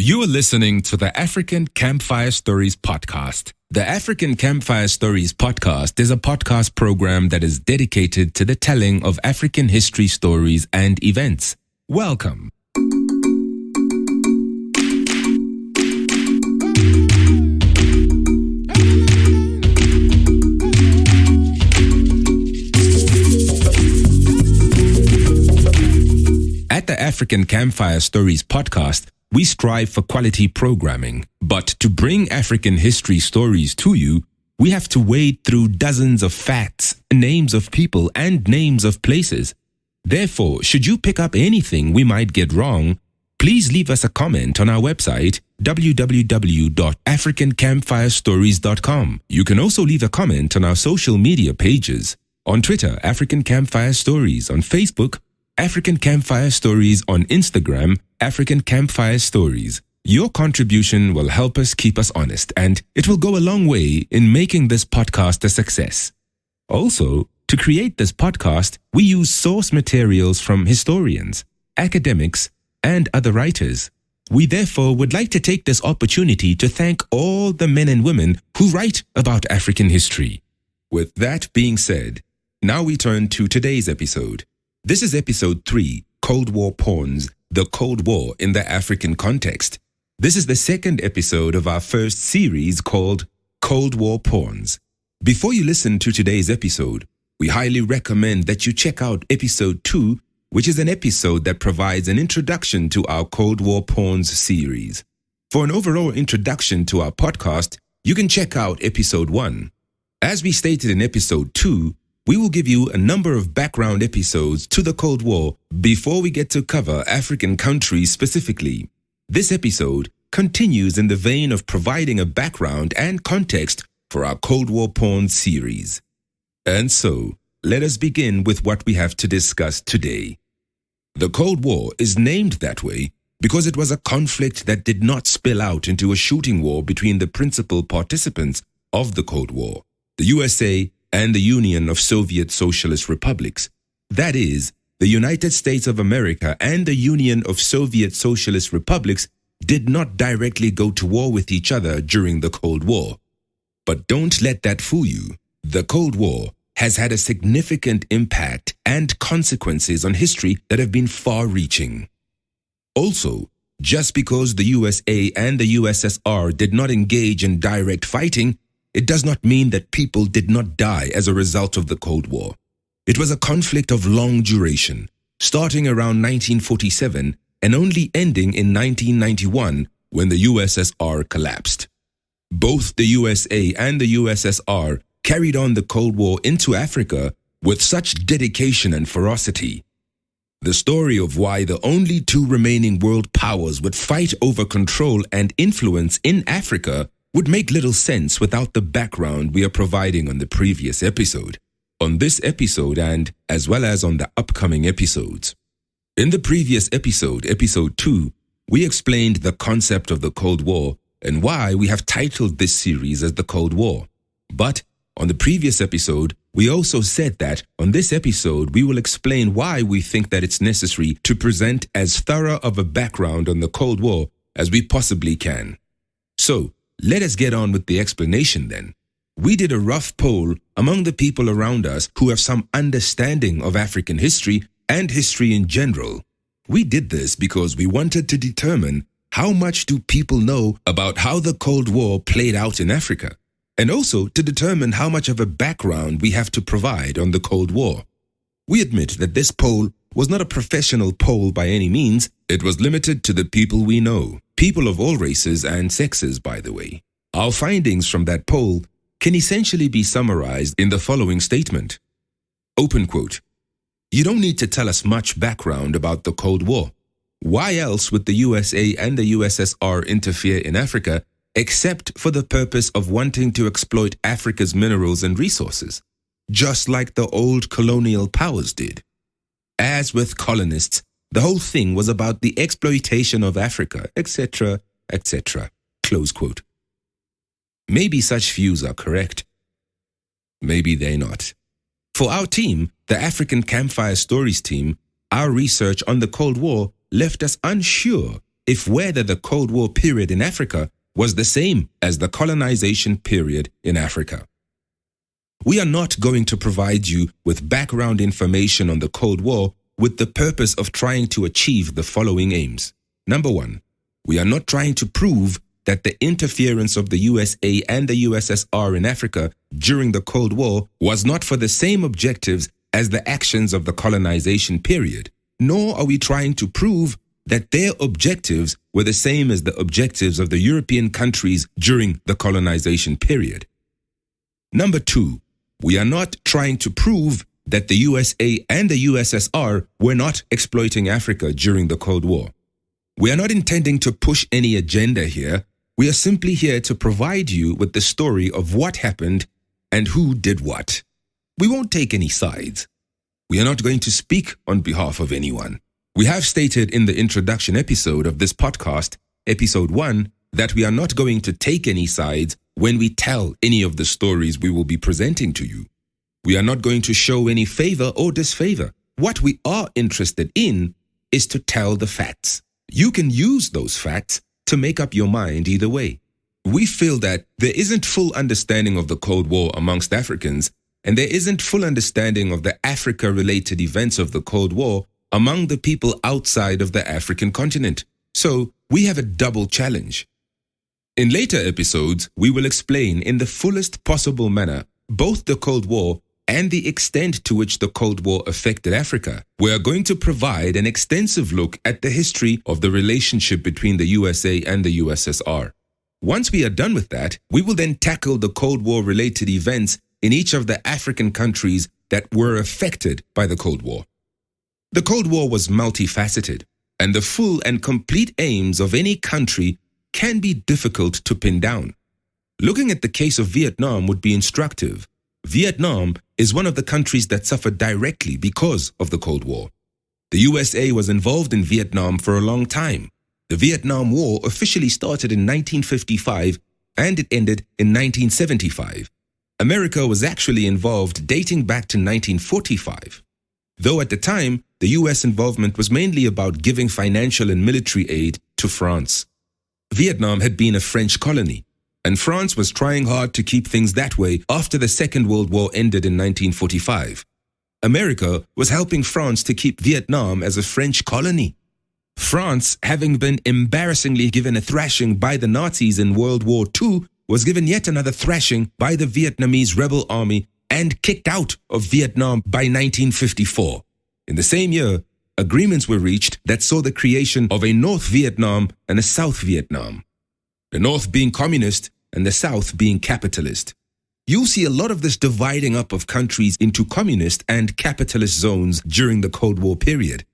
You are listening to the African Campfire Stories podcast. The African Campfire Stories podcast is a podcast program that is dedicated to the telling of African history stories and events. Welcome. At the African Campfire Stories podcast, we strive for quality programming, but to bring African history stories to you, we have to wade through dozens of facts, names of people, and names of places. Therefore, should you pick up anything we might get wrong, please leave us a comment on our website, www.africancampfirestories.com. You can also leave a comment on our social media pages. On Twitter, African Campfire Stories. On Facebook, African Campfire Stories. On Instagram, African Campfire Stories. Your contribution will help us keep us honest, and it will go a long way in making this podcast a success. Also, to create this podcast, we use source materials from historians, academics, and other writers. We therefore would like to take this opportunity to thank all the men and women who write about African history. With that being said, now we turn to today's episode. This is episode 3, Cold War Pawns, the Cold War in the African Context. This is the second episode of our first series called Cold War Pawns. Before you listen to today's episode, we highly recommend that you check out episode 2, which is an episode that provides an introduction to our Cold War Pawns series. For an overall introduction to our podcast, you can check out episode 1. As we stated in episode 2, we will give you a number of background episodes to the Cold War before we get to cover African countries specifically. This episode continues in the vein of providing a background and context for our Cold War Pawns series. And so, let us begin with what we have to discuss today. The Cold War is named that way because it was a conflict that did not spill out into a shooting war between the principal participants of the Cold War, the USA and the Union of Soviet Socialist Republics. That is, the United States of America and the Union of Soviet Socialist Republics did not directly go to war with each other during the Cold War. But don't let that fool you. The Cold War has had a significant impact and consequences on history that have been far-reaching. Also, just because the USA and the USSR did not engage in direct fighting, it does not mean that people did not die as a result of the Cold War. It was a conflict of long duration, starting around 1947 and only ending in 1991 when the USSR collapsed. Both the USA and the USSR carried on the Cold War into Africa with such dedication and ferocity. The story of why the only two remaining world powers would fight over control and influence in Africa would make little sense without the background we are providing on the previous episode, on this episode, and as well as on the upcoming episodes. In the previous episode, episode 2, we explained the concept of the Cold War and why we have titled this series as the Cold War. But on the previous episode, we also said that on this episode, we will explain why we think that it's necessary to present as thorough of a background on the Cold War as we possibly can. So, let us get on with the explanation then. We did a rough poll among the people around us who have some understanding of African history and history in general. We did this because we wanted to determine how much do people know about how the Cold War played out in Africa, and also to determine how much of a background we have to provide on the Cold War. We admit that this poll was not a professional poll by any means. It was limited to the people we know. People of all races and sexes, by the way. Our findings from that poll can essentially be summarized in the following statement. Open quote. You don't need to tell us much background about the Cold War. Why else would the USA and the USSR interfere in Africa except for the purpose of wanting to exploit Africa's minerals and resources, just like the old colonial powers did? As with colonists, the whole thing was about the exploitation of Africa, etc., etc. Close quote. Maybe such views are correct. Maybe they're not. For our team, the African Campfire Stories team, our research on the Cold War left us unsure if whether the Cold War period in Africa was the same as the colonization period in Africa. We are not going to provide you with background information on the Cold War with the purpose of trying to achieve the following aims. Number one, we are not trying to prove that the interference of the USA and the USSR in Africa during the Cold War was not for the same objectives as the actions of the colonization period, nor are we trying to prove that their objectives were the same as the objectives of the European countries during the colonization period. Number two, we are not trying to prove that the USA and the USSR were not exploiting Africa during the Cold War. We are not intending to push any agenda here. We are simply here to provide you with the story of what happened and who did what. We won't take any sides. We are not going to speak on behalf of anyone. We have stated in the introduction episode of this podcast, episode 1, that we are not going to take any sides when we tell any of the stories we will be presenting to you. We are not going to show any favor or disfavor. What we are interested in is to tell the facts. You can use those facts to make up your mind either way. We feel that there isn't full understanding of the Cold War amongst Africans, and there isn't full understanding of the Africa-related events of the Cold War among the people outside of the African continent. So we have a double challenge. In later episodes, we will explain in the fullest possible manner both the Cold War and the extent to which the Cold War affected Africa. We are going to provide an extensive look at the history of the relationship between the USA and the USSR. Once we are done with that, we will then tackle the Cold War-related events in each of the African countries that were affected by the Cold War. The Cold War was multifaceted, and the full and complete aims of any country can be difficult to pin down. Looking at the case of Vietnam would be instructive. Vietnam is one of the countries that suffered directly because of the Cold War. The USA was involved in Vietnam for a long time. The Vietnam War officially started in 1955 and it ended in 1975. America was actually involved dating back to 1945. Though at the time, the US involvement was mainly about giving financial and military aid to France. Vietnam had been a French colony, and France was trying hard to keep things that way after the Second World War ended in 1945. America was helping France to keep Vietnam as a French colony. France, having been embarrassingly given a thrashing by the Nazis in World War II, was given yet another thrashing by the Vietnamese rebel army and kicked out of Vietnam by 1954. In the same year, agreements were reached that saw the creation of a North Vietnam and a South Vietnam. The North being communist and the South being capitalist. You'll see a lot of this dividing up of countries into communist and capitalist zones during the Cold War period.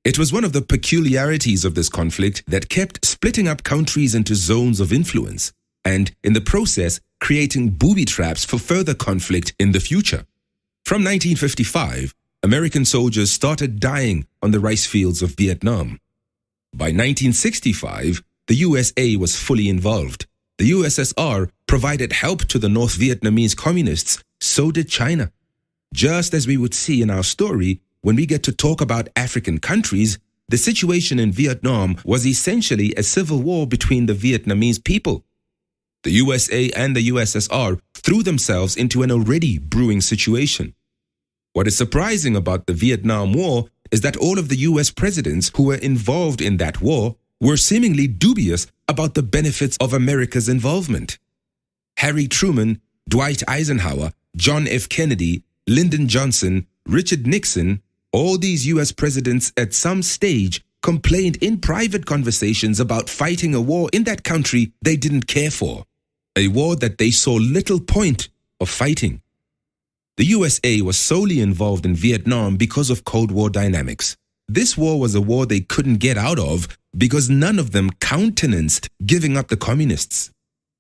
It was one of the peculiarities of this conflict that kept splitting up countries into zones of influence, and in the process, creating booby traps for further conflict in the future. From 1955, American soldiers started dying on the rice fields of Vietnam. By 1965, the USA was fully involved. The USSR provided help to the North Vietnamese communists, so did China. Just as we would see in our story, when we get to talk about African countries, the situation in Vietnam was essentially a civil war between the Vietnamese people. The USA and the USSR threw themselves into an already brewing situation. What is surprising about the Vietnam War is that all of the US presidents who were involved in that war were seemingly dubious about the benefits of America's involvement. Harry Truman, Dwight Eisenhower, John F. Kennedy, Lyndon Johnson, Richard Nixon, all these US presidents at some stage complained in private conversations about fighting a war in that country they didn't care for, a war that they saw little point of fighting. The USA was solely involved in Vietnam because of Cold War dynamics. This war was a war they couldn't get out of because none of them countenanced giving up the communists.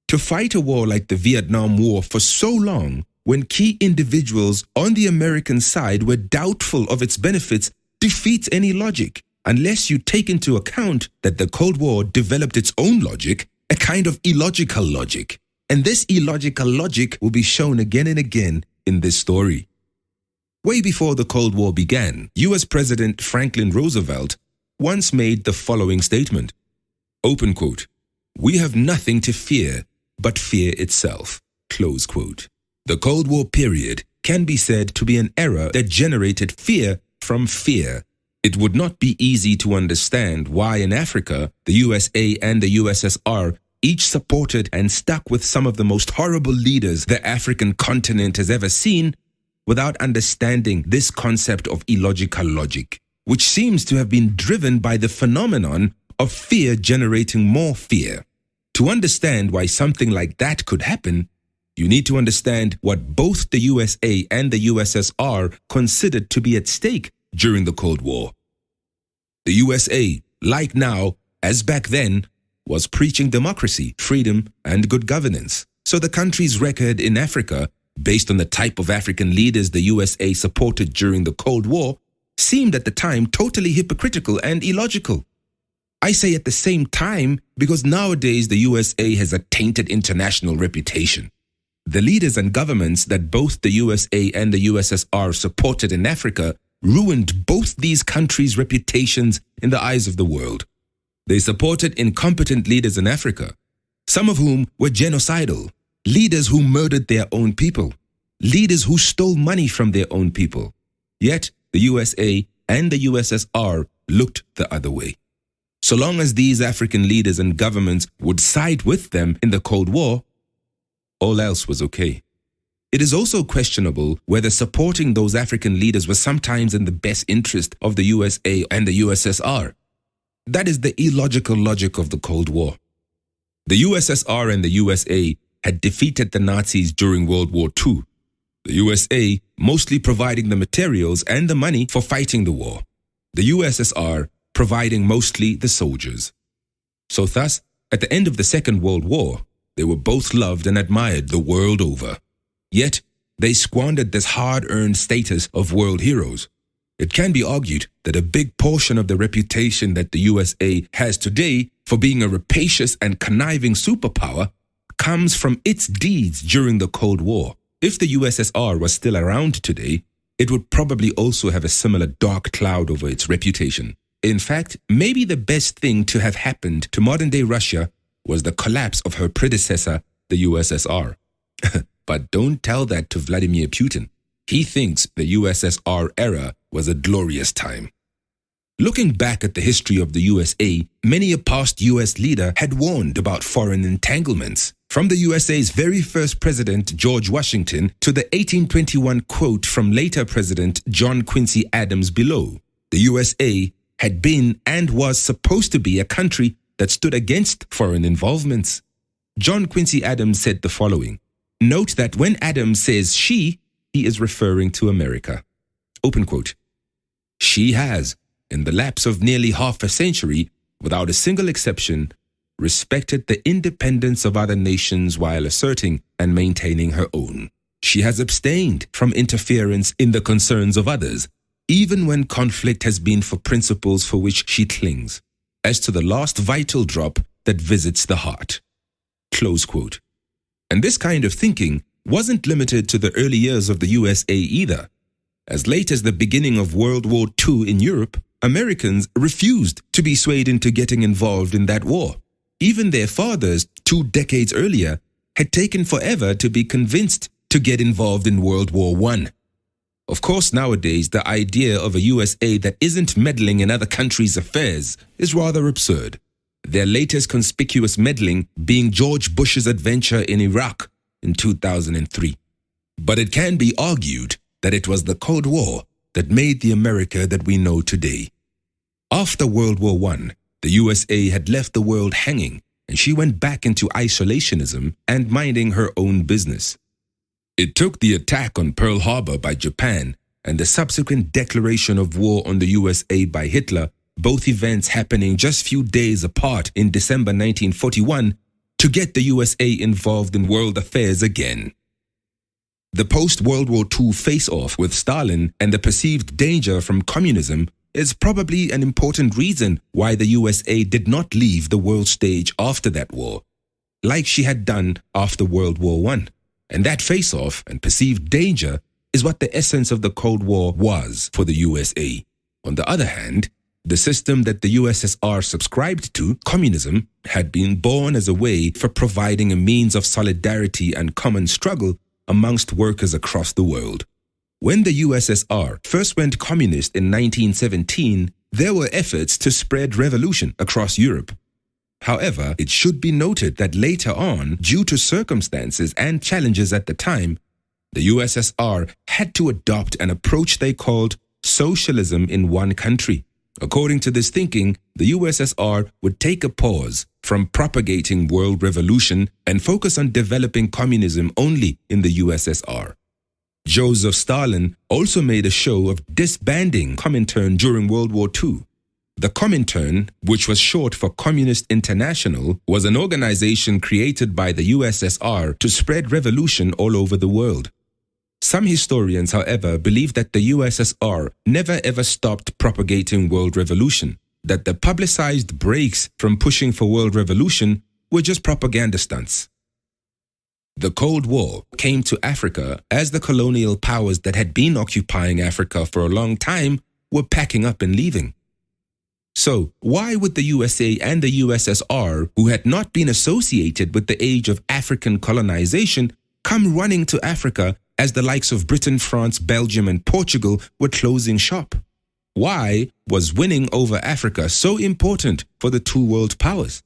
To fight a war like the Vietnam War for so long, when key individuals on the American side were doubtful of its benefits, defeats any logic, unless you take into account that the Cold War developed its own logic, a kind of illogical logic. And this illogical logic will be shown again and again in this story. Way before the Cold War began, US President Franklin Roosevelt once made the following statement: Open quote. We have nothing to fear but fear itself. Close quote. The Cold War period can be said to be an era that generated fear from fear. It would not be easy to understand why in Africa, the USA and the USSR each supported and stuck with some of the most horrible leaders the African continent has ever seen without understanding this concept of illogical logic, which seems to have been driven by the phenomenon of fear generating more fear. To understand why something like that could happen, you need to understand what both the USA and the USSR considered to be at stake during the Cold War. The USA, like now, as back then, was preaching democracy, freedom, and good governance. So the country's record in Africa, based on the type of African leaders the USA supported during the Cold War, seemed at the time totally hypocritical and illogical. I say at the same time because nowadays the USA has a tainted international reputation. The leaders and governments that both the USA and the USSR supported in Africa ruined both these countries' reputations in the eyes of the world. They supported incompetent leaders in Africa, some of whom were genocidal, leaders who murdered their own people, leaders who stole money from their own people. Yet the USA and the USSR looked the other way. So long as these African leaders and governments would side with them in the Cold War, all else was okay. It is also questionable whether supporting those African leaders was sometimes in the best interest of the USA and the USSR. That is the illogical logic of the Cold War. The USSR and the USA had defeated the Nazis during World War II, the USA mostly providing the materials and the money for fighting the war, the USSR providing mostly the soldiers. So thus, at the end of the Second World War, they were both loved and admired the world over. Yet, they squandered this hard-earned status of world heroes. It can be argued that a big portion of the reputation that the USA has today for being a rapacious and conniving superpower comes from its deeds during the Cold War. If the USSR was still around today, it would probably also have a similar dark cloud over its reputation. In fact, maybe the best thing to have happened to modern-day Russia was the collapse of her predecessor, the USSR. But don't tell that to Vladimir Putin. He thinks the USSR era was a glorious time. Looking back at the history of the USA, many a past US leader had warned about foreign entanglements. From the USA's very first president, George Washington, to the 1821 quote from later President John Quincy Adams below, the USA had been and was supposed to be a country that stood against foreign involvements. John Quincy Adams said the following. Note that when Adams says she, he is referring to America. Open quote. She has, in the lapse of nearly half a century, without a single exception, respected the independence of other nations while asserting and maintaining her own. She has abstained from interference in the concerns of others, even when conflict has been for principles for which she clings, as to the last vital drop that visits the heart. Close quote. And this kind of thinking wasn't limited to the early years of the USA either. As late as the beginning of World War II in Europe, Americans refused to be swayed into getting involved in that war. Even their fathers, 2 decades earlier, had taken forever to be convinced to get involved in World War I. Of course, nowadays, the idea of a USA that isn't meddling in other countries' affairs is rather absurd. Their latest conspicuous meddling being George Bush's adventure in Iraq in 2003. But it can be argued that it was the Cold War that made the America that we know today. After World War I, the USA had left the world hanging, and she went back into isolationism and minding her own business. It took the attack on Pearl Harbor by Japan and the subsequent declaration of war on the USA by Hitler, both events happening just few days apart in December 1941, to get the USA involved in world affairs again. The post-World War II face-off with Stalin and the perceived danger from communism is probably an important reason why the USA did not leave the world stage after that war, like she had done after World War I. And that face-off and perceived danger is what the essence of the Cold War was for the USA. On the other hand, The system that the USSR subscribed to, communism, had been born as a way for providing a means of solidarity and common struggle amongst workers across the world. When the USSR first went communist in 1917, there were efforts to spread revolution across Europe. However, it should be noted that later on, due to circumstances and challenges at the time, the USSR had to adopt an approach they called socialism in one country. According to this thinking, the USSR would take a pause from propagating world revolution and focus on developing communism only in the USSR. Joseph Stalin also made a show of disbanding Comintern during World War II. The Comintern, which was short for Communist International, was an organization created by the USSR to spread revolution all over the world. Some historians, however, believe that the USSR never ever stopped propagating world revolution, that the publicized breaks from pushing for world revolution were just propaganda stunts. The Cold War came to Africa as the colonial powers that had been occupying Africa for a long time were packing up and leaving. So, why would the USA and the USSR, who had not been associated with the age of African colonization, come running to Africa as the likes of Britain, France, Belgium, and Portugal were closing shop? Why was winning over Africa so important for the two world powers?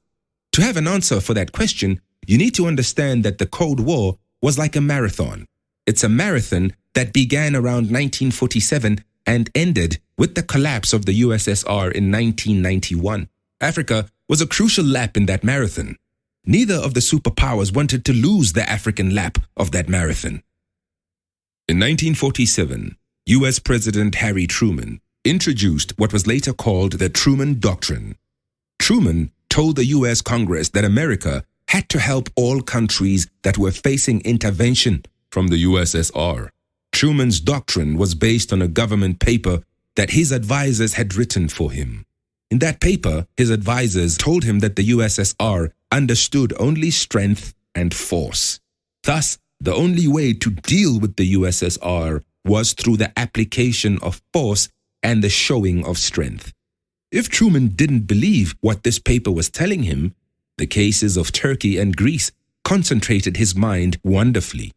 To have an answer for that question, you need to understand that the Cold War was like a marathon. It's a marathon that began around 1947 and ended with the collapse of the USSR in 1991. Africa was a crucial lap in that marathon. Neither of the superpowers wanted to lose the African lap of that marathon. In 1947, US President Harry Truman introduced what was later called the Truman Doctrine. Truman told the US Congress that America had to help all countries that were facing intervention from the USSR. Truman's doctrine was based on a government paper that his advisors had written for him. In that paper, his advisors told him that the USSR understood only strength and force. Thus, the only way to deal with the USSR was through the application of force and the showing of strength. If Truman didn't believe what this paper was telling him, the cases of Turkey and Greece concentrated his mind wonderfully.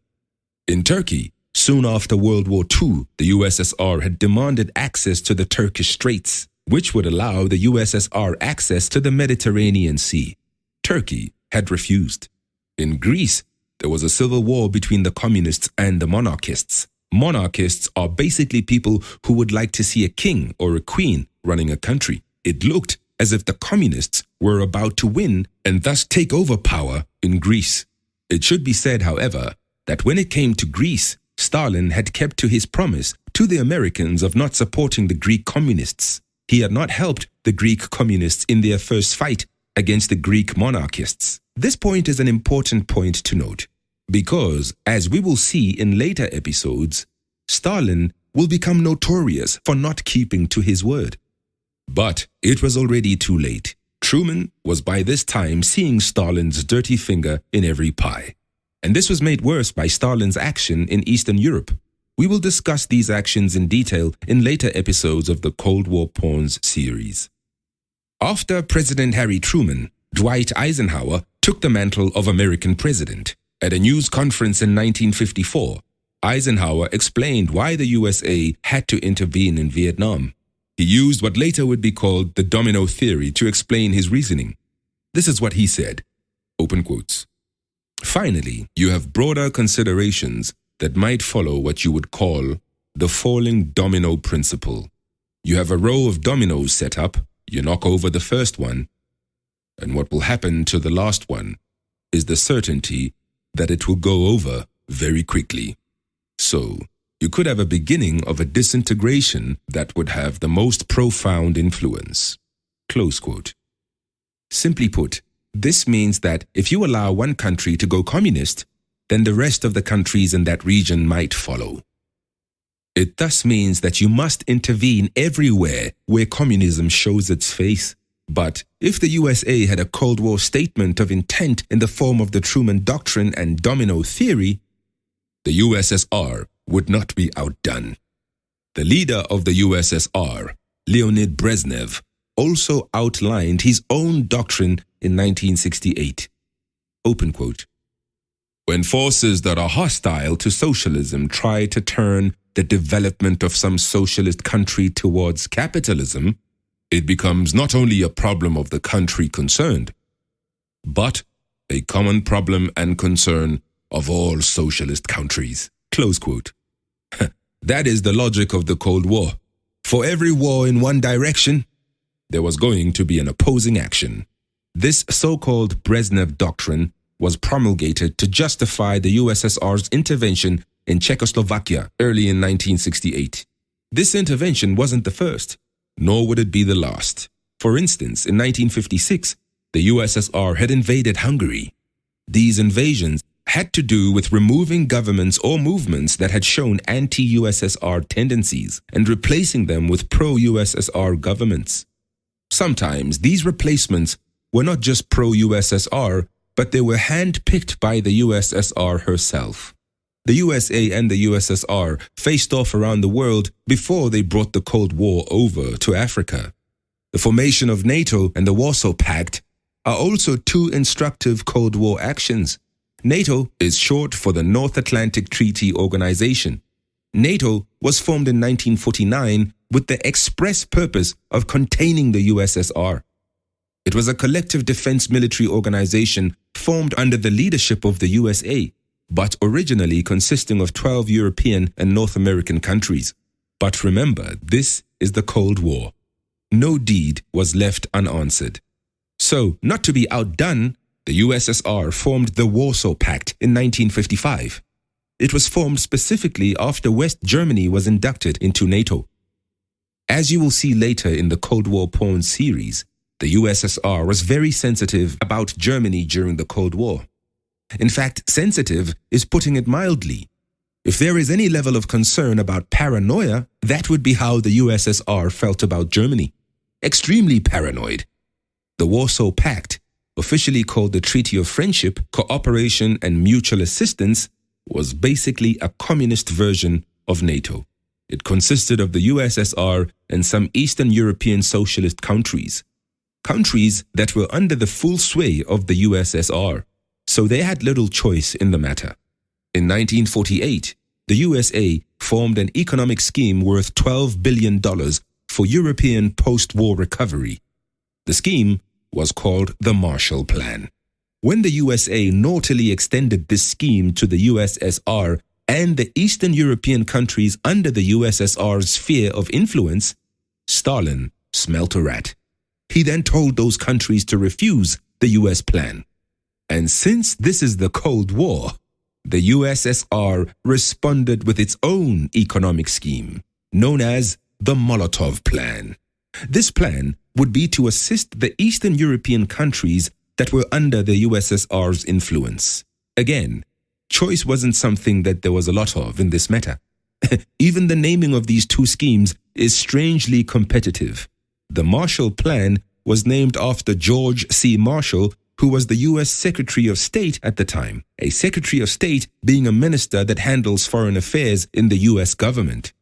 In Turkey, soon after World War II, the USSR had demanded access to the Turkish Straits, which would allow the USSR access to the Mediterranean Sea. Turkey had refused. In Greece, there was a civil war between the communists and the monarchists. Monarchists are basically people who would like to see a king or a queen running a country. It looked as if the communists were about to win and thus take over power in Greece. It should be said, however, that when it came to Greece, Stalin had kept to his promise to the Americans of not supporting the Greek communists. He had not helped the Greek communists in their first fight against the Greek monarchists. This point is an important point to note, because, as we will see in later episodes, Stalin will become notorious for not keeping to his word. But it was already too late. Truman was by this time seeing Stalin's dirty finger in every pie. And this was made worse by Stalin's action in Eastern Europe. We will discuss these actions in detail in later episodes of the Cold War Pawns series. After President Harry Truman, Dwight Eisenhower took the mantle of American president. At a news conference in 1954, Eisenhower explained why the USA had to intervene in Vietnam. He used what later would be called the domino theory to explain his reasoning. This is what he said, open quotes. Finally, you have broader considerations that might follow what you would call the falling domino principle. You have a row of dominoes set up, you knock over the first one, and what will happen to the last one is the certainty that it will go over very quickly. So, you could have a beginning of a disintegration that would have the most profound influence. Close quote. Simply put, this means that if you allow one country to go communist, then the rest of the countries in that region might follow. It thus means that you must intervene everywhere where communism shows its face. But if the USA had a Cold War statement of intent in the form of the Truman Doctrine and domino theory, the USSR would not be outdone. The leader of the USSR, Leonid Brezhnev, also outlined his own doctrine in 1968. Open quote. When forces that are hostile to socialism try to turn the development of some socialist country towards capitalism, it becomes not only a problem of the country concerned, but a common problem and concern of all socialist countries. Close quote. That is the logic of the Cold War. For every war in one direction, there was going to be an opposing action. This so-called Brezhnev doctrine was promulgated to justify the USSR's intervention in Czechoslovakia early in 1968. This intervention wasn't the first, nor would it be the last. For instance, in 1956, the USSR had invaded Hungary. These invasions had to do with removing governments or movements that had shown anti-USSR tendencies and replacing them with pro-USSR governments. Sometimes these replacements were not just pro-USSR, but they were hand-picked by the USSR herself. The USA and the USSR faced off around the world before they brought the Cold War over to Africa. The formation of NATO and the Warsaw Pact are also two instructive Cold War actions. NATO is short for the North Atlantic Treaty Organization. NATO was formed in 1949 with the express purpose of containing the USSR. It was a collective defense military organization formed under the leadership of the USA, but originally consisting of 12 European and North American countries. But remember, this is the Cold War. No deed was left unanswered. So, not to be outdone, the USSR formed the Warsaw Pact in 1955. It was formed specifically after West Germany was inducted into NATO. As you will see later in the Cold War porn series, the USSR was very sensitive about Germany during the Cold War. In fact, sensitive is putting it mildly. If there is any level of concern about paranoia, that would be how the USSR felt about Germany. Extremely paranoid. The Warsaw Pact, officially called the Treaty of Friendship, Cooperation and Mutual Assistance, was basically a communist version of NATO. It consisted of the USSR and some Eastern European socialist countries. Countries that were under the full sway of the USSR, so they had little choice in the matter. In 1948, the USA formed an economic scheme worth $12 billion for European post-war recovery. The scheme was called the Marshall Plan. When the USA naughtily extended this scheme to the USSR and the Eastern European countries under the USSR's sphere of influence, Stalin smelt a rat. He then told those countries to refuse the US plan. And since this is the Cold War, the USSR responded with its own economic scheme, known as the Molotov Plan. This plan would be to assist the Eastern European countries that were under the USSR's influence. Again, choice wasn't something that there was a lot of in this matter. Even the naming of these two schemes is strangely competitive. The Marshall Plan was named after George C. Marshall, who was the U.S. Secretary of State at the time, a Secretary of State being a minister that handles foreign affairs in the U.S. government.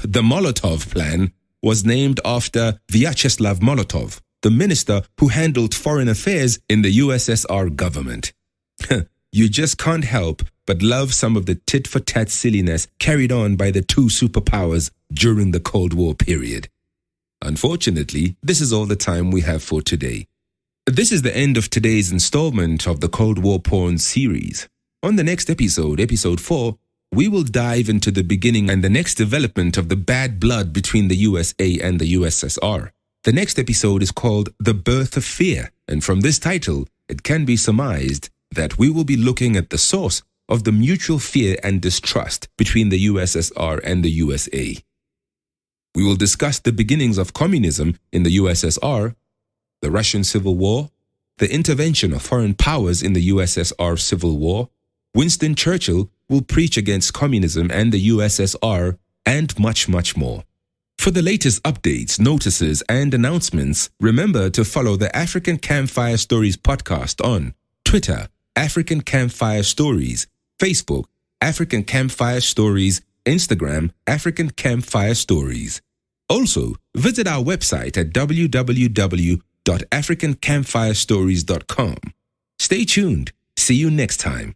The Molotov Plan was named after Vyacheslav Molotov, the minister who handled foreign affairs in the USSR government. You just can't help but love some of the tit-for-tat silliness carried on by the two superpowers during the Cold War period. Unfortunately, this is all the time we have for today. This is the end of today's installment of the Cold War porn series. On the next episode, episode 4, we will dive into the beginning and the next development of the bad blood between the USA and the USSR. The next episode is called The Birth of Fear, and from this title, it can be surmised that we will be looking at the source of the mutual fear and distrust between the USSR and the USA. We will discuss the beginnings of communism in the USSR, the Russian Civil War, the intervention of foreign powers in the USSR Civil War. Winston Churchill will preach against communism and the USSR, and much, much more. For the latest updates, notices, and announcements, remember to follow the African Campfire Stories podcast on Twitter, African Campfire Stories, Facebook, African Campfire Stories, Instagram, African Campfire Stories. Also, visit our website at www.africancampfirestories.com. Stay tuned. See you next time.